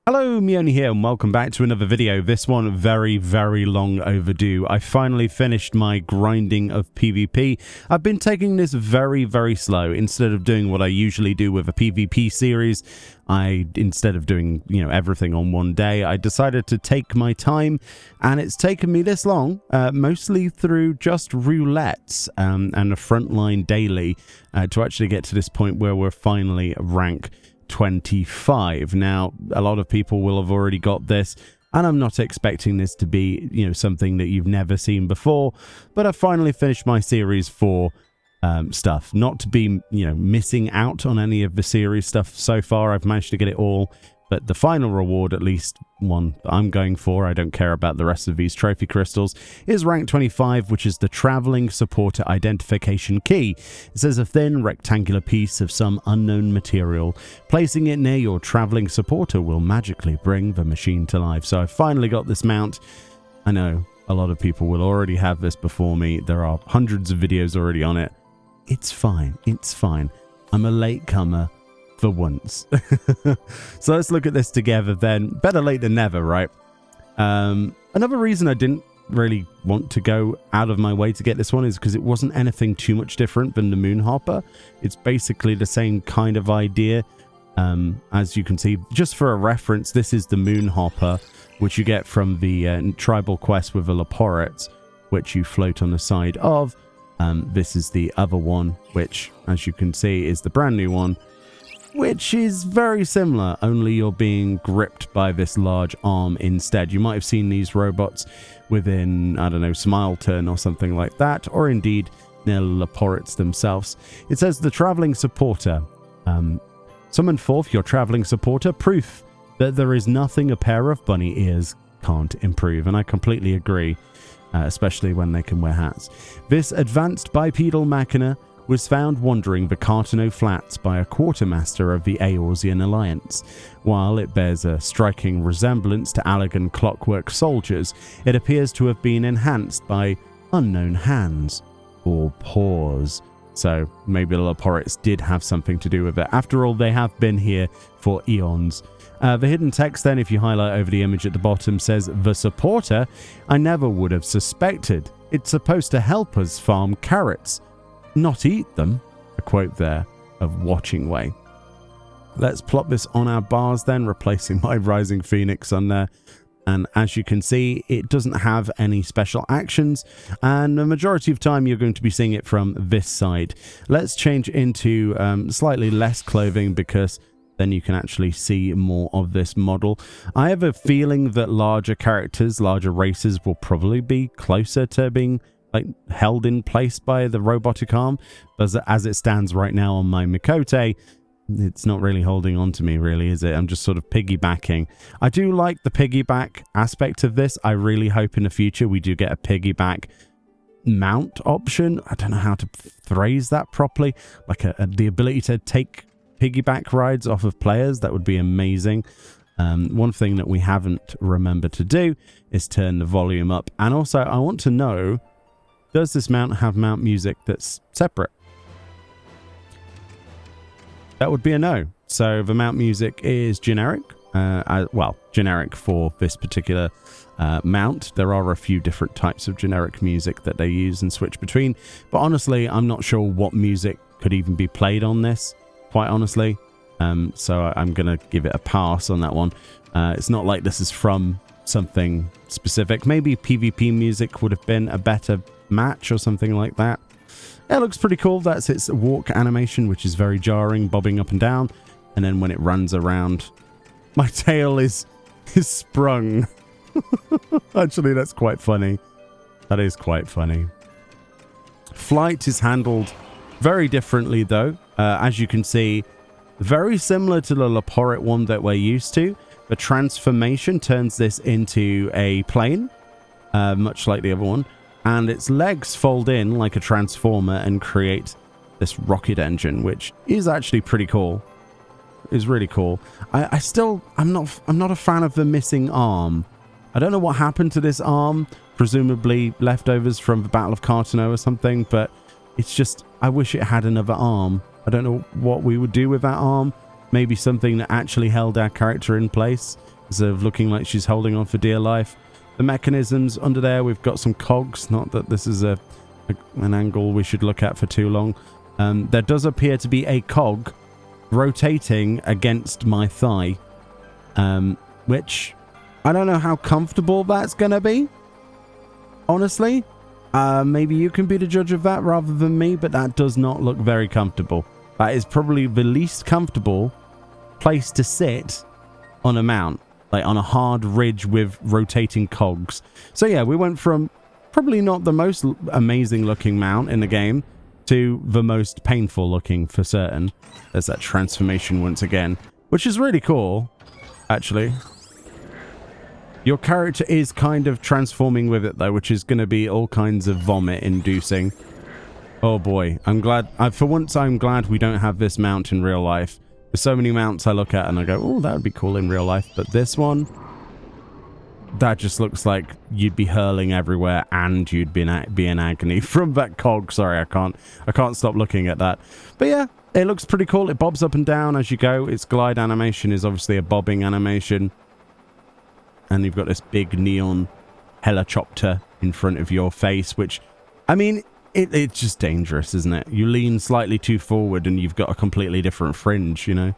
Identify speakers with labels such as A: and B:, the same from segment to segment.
A: Hello, Meoni here, and welcome back to another video. This one very, very long overdue. I finally finished my grinding of PvP. I've been taking this very, very slow. Instead of doing what I usually do with a PvP series, instead of doing, everything on one day, I decided to take my time, and it's taken me this long, mostly through just roulettes and a frontline daily, to actually get to this point where we're finally rank 25. Now, a lot of people will have already got this, and I'm not expecting this to be, something that you've never seen before, but I finally finished my series 4 stuff. Not to be, missing out on any of the series stuff so far. I've managed to get it all, but the final reward, at least one that I'm going for, I don't care about the rest of these trophy crystals, is rank 25, which is the Traveling Supporter Identification Key. It says a thin rectangular piece of some unknown material. Placing it near your traveling supporter will magically bring the machine to life. So I finally got this mount. I know a lot of people will already have this before me. There are hundreds of videos already on it. It's fine. It's fine. I'm a latecomer. For once. So let's look at this together then. Better late than never, right? Another reason I didn't really want to go out of my way to get this one is because it wasn't anything too much different than the Moonhopper. It's basically the same kind of idea. As you can see, just for a reference, this is the Moonhopper, which you get from the tribal quest with the Leporets, which you float on the side of. This is the other one, which, as you can see, is the brand new one, which is very similar, only you're being gripped by this large arm instead. You might have seen these robots within, I don't know, Smileton or something like that, or indeed near Leporets themselves. It says the Traveling Supporter. Summon forth your Traveling Supporter, proof that there is nothing a pair of bunny ears can't improve. And I completely agree, especially when they can wear hats. This advanced bipedal machina was found wandering the Cartano Flats by a quartermaster of the Eorzean Alliance. While it bears a striking resemblance to Allagan clockwork soldiers, it appears to have been enhanced by unknown hands or paws. So maybe the Leporets did have something to do with it. After all, they have been here for eons. The hidden text then, if you highlight over the image at the bottom, says, "The supporter I never would have suspected. It's supposed to help us farm carrots, not eat them." A quote there of Watching Way. Let's plop this on our bars then, replacing my Rising Phoenix on there. And as you can see, it doesn't have any special actions, and the majority of time you're going to be seeing it from this side. Let's change into slightly less clothing, because then you can actually see more of this model. I have a feeling that larger characters, larger races will probably be closer to being held in place by the robotic arm, but as it stands right now on my Mikote, it's not really holding on to me, really, is it? I'm just sort of piggybacking. I do like the piggyback aspect of this. I really hope in the future we do get a piggyback mount option. I don't know how to phrase that properly. Like the ability to take piggyback rides off of players. That would be amazing. One thing that we haven't remembered to do is turn the volume up. And also, I want to know, does this mount have mount music that's separate? That would be a no. So the mount music is generic. Well, generic for this particular mount. There are a few different types of generic music that they use and switch between. But honestly, I'm not sure what music could even be played on this, quite honestly. So I'm going to give it a pass on that one. It's not like this is from something specific. Maybe PvP music would have been a better match or something like that. It looks pretty cool. That's its walk animation, which is very jarring, bobbing up and down. And then when it runs around, my tail is sprung. Actually, that's quite funny. That is quite funny. Flight is handled very differently, though. As you can see, very similar to the Leporet one that we're used to. The transformation turns this into a plane, much like the other one. And its legs fold in like a transformer and create this rocket engine, which is actually pretty cool. It's really cool. I'm not a fan of the missing arm. I don't know what happened to this arm. Presumably leftovers from the Battle of Cartano or something, but it's just, I wish it had another arm. I don't know what we would do with that arm. maybe something that actually held our character in place instead of looking like she's holding on for dear life. The mechanisms under there, we've got some cogs. Not that this is an angle we should look at for too long. There does appear to be a cog rotating against my thigh, which I don't know how comfortable that's going to be, honestly. Maybe you can be the judge of that rather than me, but that does not look very comfortable. That is probably the least comfortable place to sit on a mount, like on a hard ridge with rotating cogs. So yeah, we went from probably not the most amazing looking mount in the game to the most painful looking for certain. There's that transformation once again, which is really cool, actually. Your character is kind of transforming with it, though, which is going to be all kinds of vomit-inducing. Oh, boy. I'm glad... for once, I'm glad we don't have this mount in real life. There's so many mounts I look at and I go, oh, that would be cool in real life. But this one, that just looks like you'd be hurling everywhere and you'd be in agony from that cog. Sorry, I can't stop looking at that. But yeah, it looks pretty cool. It bobs up and down as you go. Its glide animation is obviously a bobbing animation. And you've got this big neon helicopter in front of your face, which, I mean, it's just dangerous, isn't it? You lean slightly too forward and you've got a completely different fringe, you know,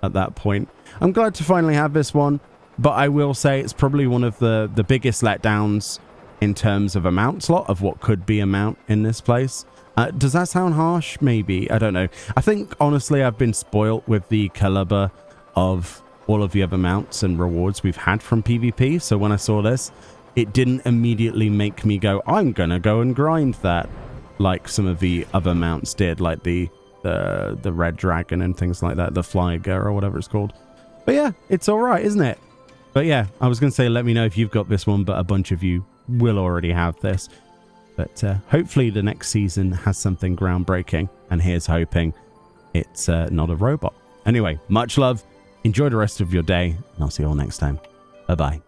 A: at that point. I'm glad to finally have this one, but I will say it's probably one of the biggest letdowns in terms of a mount slot of what could be a mount in this place. Does that sound harsh? Maybe. I don't know. I think, honestly, I've been spoilt with the caliber of all of the other mounts and rewards we've had from PvP. So when I saw this, it didn't immediately make me go, I'm going to go and grind that, like some of the other mounts did, like the red dragon and things like that, the flyer or whatever it's called. But yeah, it's all right, isn't it? But yeah, I was going to say, let me know if you've got this one, but a bunch of you will already have this. But hopefully the next season has something groundbreaking, and here's hoping it's not a robot. Anyway, much love. Enjoy the rest of your day, and I'll see you all next time. Bye-bye.